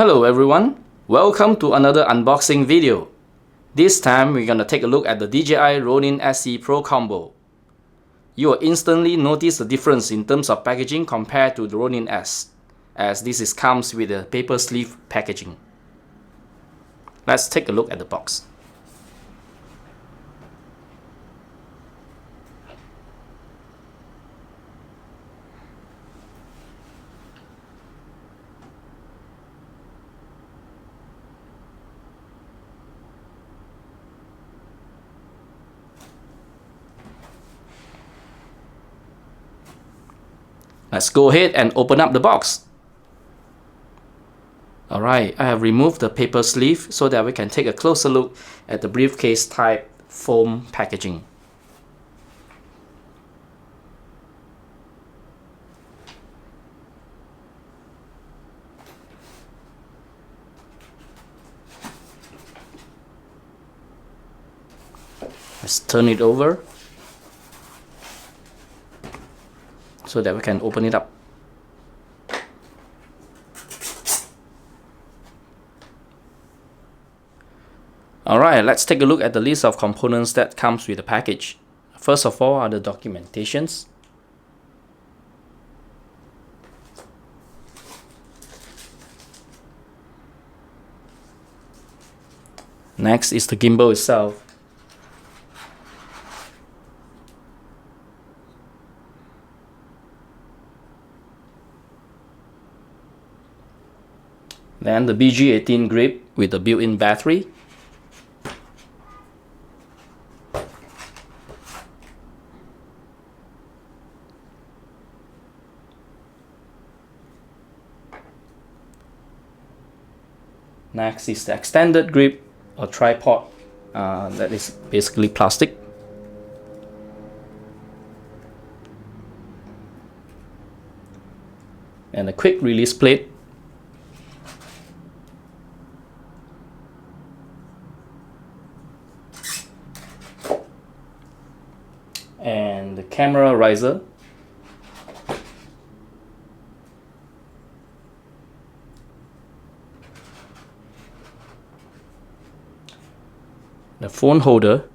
Hello everyone, welcome to another unboxing video. This time we're gonna take a look at the DJI Ronin SE Pro Combo. You will instantly notice the difference in terms of packaging compared to the Ronin S, as this comes with a paper sleeve packaging. Let's take a look at the box. Let's go ahead and open up the box. Alright, I have removed the paper sleeve so that we can take a closer look at the briefcase type foam packaging. Let's turn it over so that we can open it up. Alright, let's take a look at the list of components that comes with the package. First of all are the documentations. Next is the gimbal itself. Then the BG18 grip with the built-in battery. Next is the extended grip or tripod that is basically plastic. And a quick release plate. And the camera riser. The phone holder.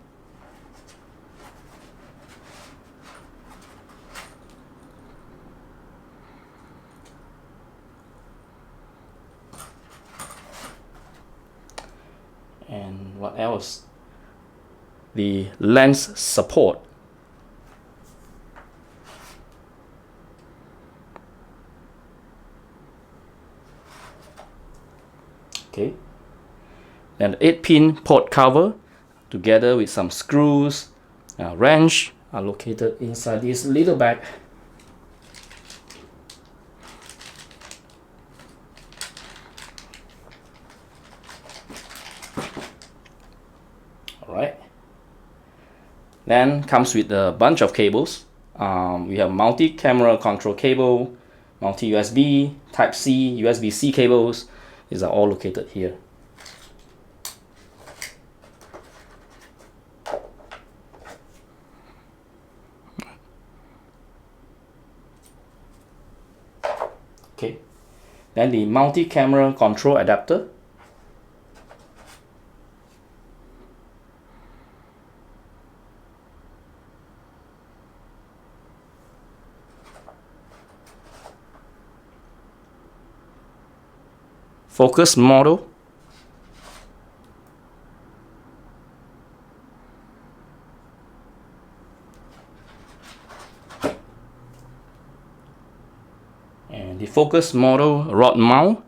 And what else? The lens support. Okay. Then the 8-pin port cover together with some screws, wrench are located inside this little bag. Alright. Then comes with a bunch of cables. We have multi-camera control cable, multi-USB, Type-C, USB-C cables. These are all located here. Okay. Then the multi-camera control adapter. Focus model. And the focus model rod mount.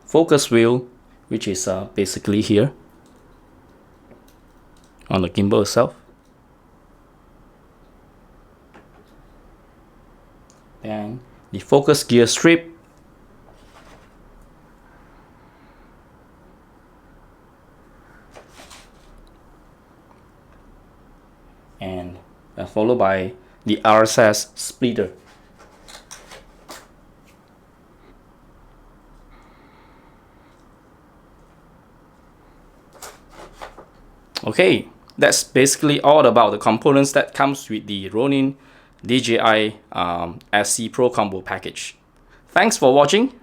Focus wheel, which is basically here on the gimbal itself. Then the focus gear strip. And followed by the RSS splitter. Okay, that's basically all about the components that comes with the Ronin DJI SC Pro Combo package. Thanks for watching.